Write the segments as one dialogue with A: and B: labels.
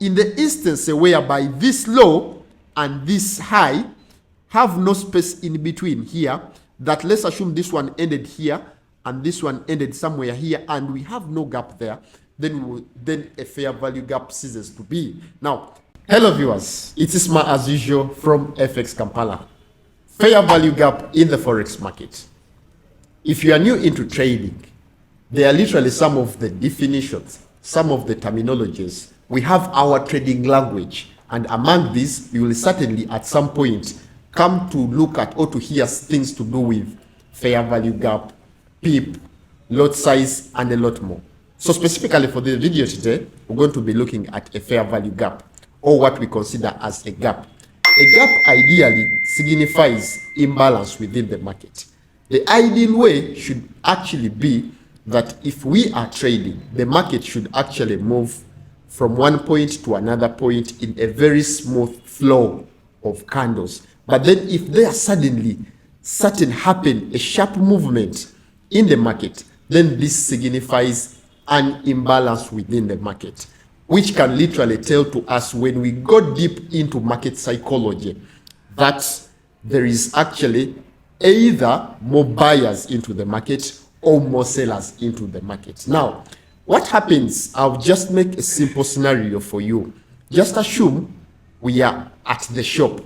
A: in the instance whereby this low and this high have no space in between here, that let's assume this one ended here and this one ended somewhere here, and we have no gap there, then a fair value gap ceases to be. Now, hello viewers, it is Isma as usual from FXKampala. Fair value gap in the forex market. If you are new into trading, there are literally some of the definitions, some of the terminologies. We have our trading language, and among these, you will certainly at some point come to look at or to hear things to do with fair value gap, PIP, lot size, and a lot more. So specifically for the video today, we're going to be looking at a fair value gap, or what we consider as a gap. A gap ideally signifies imbalance within the market. The ideal way should actually be that if we are trading, the market should actually move from one point to another point in a very smooth flow of candles. But then if there suddenly happen a sharp movement in the market, then this signifies an imbalance within the market, which can literally tell to us when we go deep into market psychology that there is actually either more buyers into the market or more sellers into the market. Now, what happens? I'll just make a simple scenario for you. Just assume we are at the shop,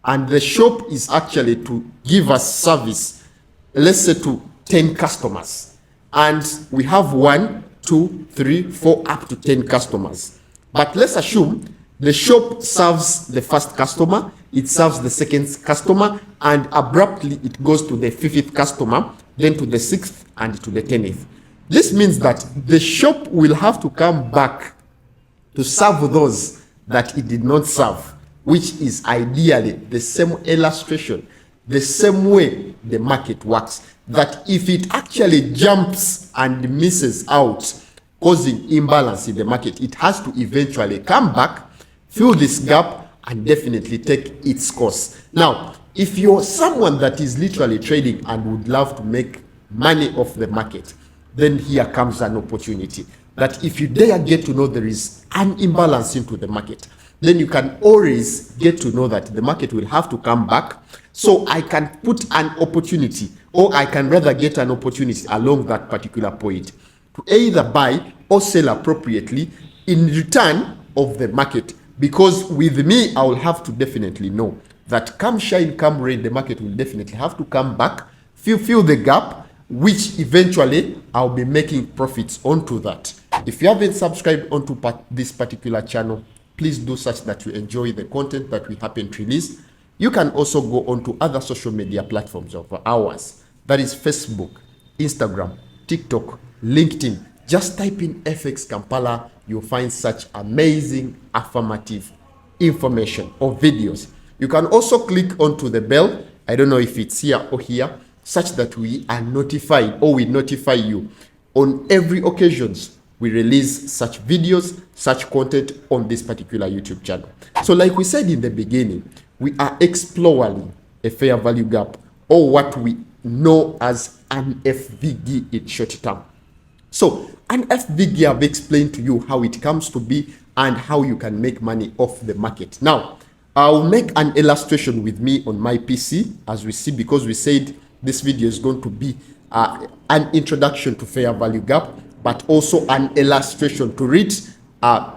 A: and the shop is actually to give us service, let's say to 10 customers, and we have 1, 2, 3, 4, up to 10 customers. But let's assume the shop serves the first customer, it serves the second customer, and abruptly it goes to the 5th customer, then to the 6th, and to the 10th. This means that the shop will have to come back to serve those that it did not serve, which is ideally the same illustration, the same way the market works, that if it actually jumps and misses out, causing imbalance in the market, it has to eventually come back, fill this gap, and definitely take its course. Now, if you're someone that is literally trading and would love to make money off the market, then here comes an opportunity that if you dare get to know there is an imbalance into the market, then you can always get to know that the market will have to come back. So I can put an opportunity, or I can rather get an opportunity along that particular point to either buy or sell appropriately in return of the market. Because with me, I will have to definitely know that come shine, come rain, the market will definitely have to come back, fill the gap, which eventually I'll be making profits onto that. If you haven't subscribed onto this particular channel, please do such that you enjoy the content that we happen to release. You can also go onto other social media platforms of ours. That is Facebook, Instagram, TikTok, LinkedIn. Just type in FXKampala, you'll find such amazing affirmative information or videos. You can also click onto the bell. I don't know if it's here or here, such that we are notified, or we notify you on every occasions we release such videos, such content on this particular YouTube channel. So like we said in the beginning, we are exploring a fair value gap, or what we know as an FVG in short term. So an FVG, I've explained to you how it comes to be and how you can make money off the market. Now, I'll make an illustration with me on my PC, as we see, because we said this video is going to be an introduction to fair value gap, but also an illustration to read,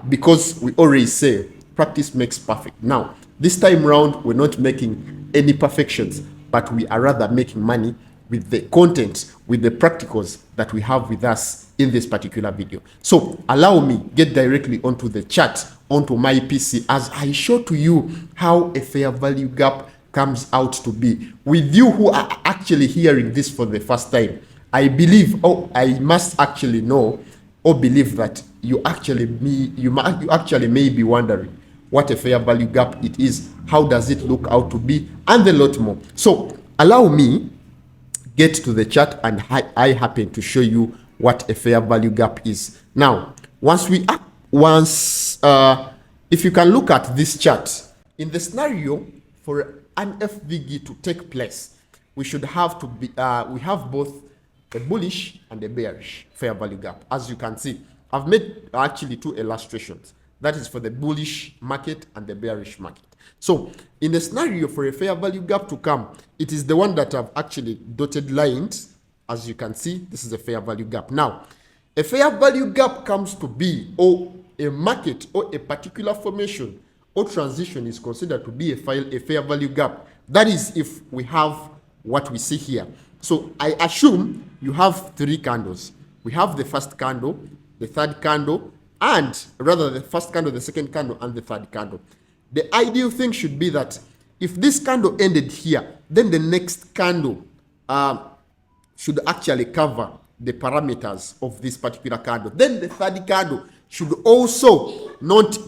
A: because we already say practice makes perfect. Now, this time round, we're not making any perfections, but we are rather making money with the content, with the practicals that we have with us in this particular video. So allow me get directly onto the chat, onto my PC, as I show to you how a fair value gap comes out to be. With you who are actually hearing this for the first time, I believe, I must actually know or believe that you actually may be wondering what a fair value gap it is, how does it look out to be, and a lot more. So allow me get to the chat, and I happen to show you what a fair value gap is. Now, if you can look at this chart, in the scenario for an FVG to take place, we should have to be, we have both a bullish and a bearish fair value gap. As you can see, I've made actually two illustrations. That is for the bullish market and the bearish market. So in the scenario for a fair value gap to come, it is the one that I've actually dotted lines. As you can see, this is a fair value gap. Now, a fair value gap comes to be, or a market or a particular formation or transition is considered to be a fair value gap. That is if we have what we see here. So I assume you have three candles. We have the first candle, the third candle, and rather the first candle, the second candle, and the third candle. The ideal thing should be that if this candle ended here, then the next candle should actually cover the parameters of this particular candle. Then the third candle should also not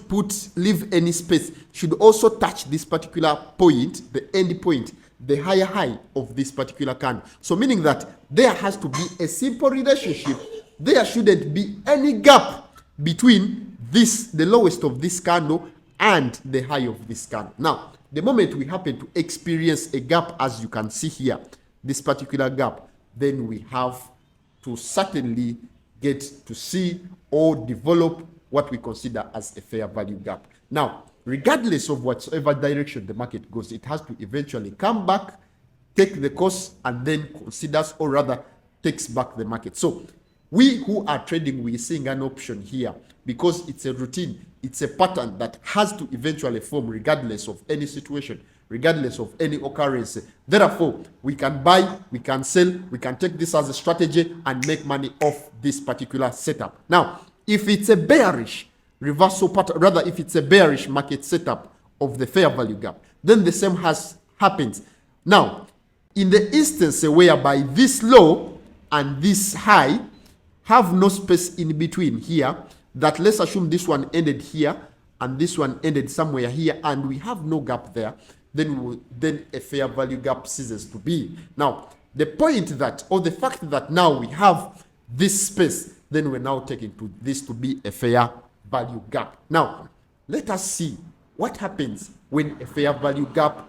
A: leave any space, should also touch this particular point, the end point, the higher high of this particular candle. So meaning that there has to be a simple relationship. There shouldn't be any gap between this, the lowest of this candle, and the high of this candle. Now, the moment we happen to experience a gap, as you can see here, this particular gap, then we have to certainly get to see or develop what we consider as a fair value gap. Now, regardless of whatsoever direction the market goes, it has to eventually come back, take the course, and then considers, or rather takes back the market. So we who are trading, we're seeing an option here because it's a routine, it's a pattern that has to eventually form regardless of any situation, regardless of any occurrence. Therefore, we can buy, we can sell, we can take this as a strategy and make money off this particular setup. Now, if it's a bearish reversal pattern, rather if it's a bearish market setup of the fair value gap, then the same happens. Now, in the instance whereby this low and this high have no space in between here, that let's assume this one ended here and this one ended somewhere here, and we have no gap there, then a fair value gap ceases to be. Now, the point that, or the fact that now we have this space, then we're now taking to this to be a fair value gap. Now, let us see what happens when a fair value gap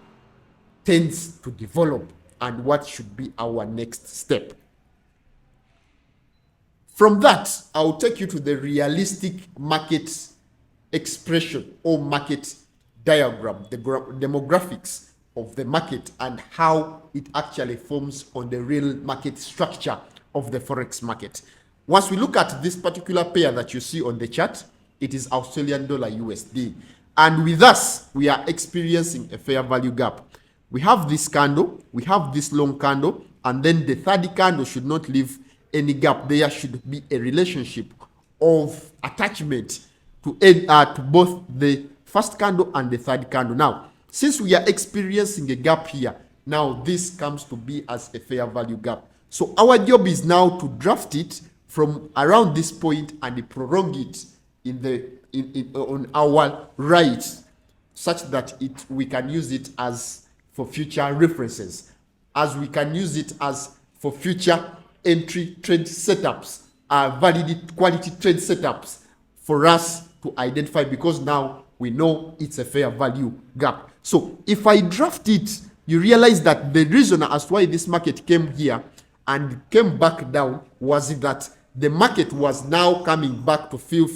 A: tends to develop and what should be our next step. From that, I'll take you to the realistic market expression or market diagram, the demographics of the market and how it actually forms on the real market structure of the Forex market. Once we look at this particular pair that you see on the chart, it is Australian dollar USD. And with us, we are experiencing a fair value gap. We have this candle, we have this long candle, and then the third candle should not leave any gap. There should be a relationship of attachment to both the first candle and the third candle. Now, since we are experiencing a gap here, now this comes to be as a fair value gap. So our job is now to draft it from around this point and prolong it on our right, such that we can use it as for future references, as we can use it as for future entry trade setups, valid quality trade setups for us to identify, because now we know it's a fair value gap. So if I draft it, you realize that the reason as to why this market came here and came back down was that the market was now coming back to fill,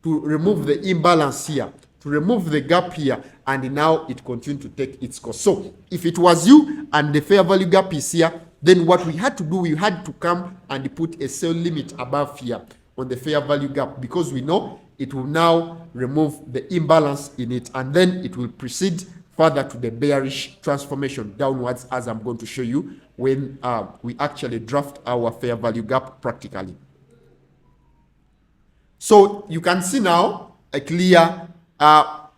A: to remove the imbalance here, to remove the gap here, and now it continued to take its course. So if it was you and the fair value gap is here, then what we had to do, we had to come and put a sell limit above here on the fair value gap, because we know it will now remove the imbalance in it, and then it will proceed further to the bearish transformation downwards, as I'm going to show you when we actually draft our fair value gap practically. So you can see now a clear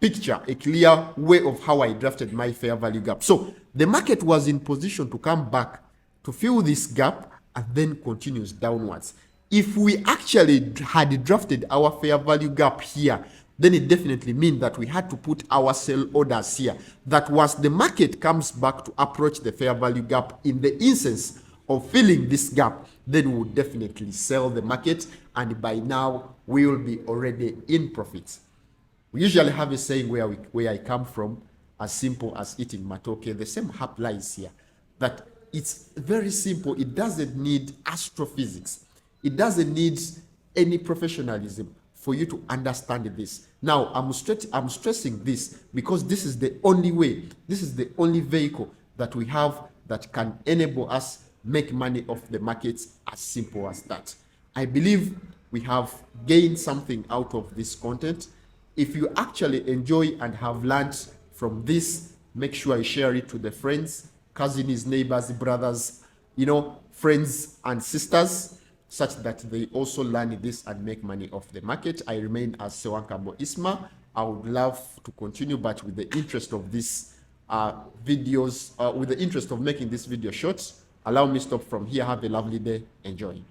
A: picture, a clear way of how I drafted my fair value gap. So the market was in position to come back to fill this gap and then continues downwards. If we actually had drafted our fair value gap here, then it definitely means that we had to put our sell orders here. That once the market comes back to approach the fair value gap in the instance of filling this gap, then we will definitely sell the market, and by now we will be already in profits. We usually have a saying where I come from, as simple as eating matoke. The same applies here, that it's very simple. It doesn't need astrophysics. It doesn't need any professionalism for you to understand this. Now, I'm stressing this because this is the only way, this is the only vehicle that we have that can enable us make money off the markets, as simple as that. I believe we have gained something out of this content. If you actually enjoy and have learned from this, make sure you share it to the friends, cousins, neighbors, brothers, friends and sisters, such that they also learn this and make money off the market. I remain as Sewankabo Isma. I would love to continue, but with the interest of this videos, with the interest of making this video short, allow me stop from here. Have a lovely day. Enjoy.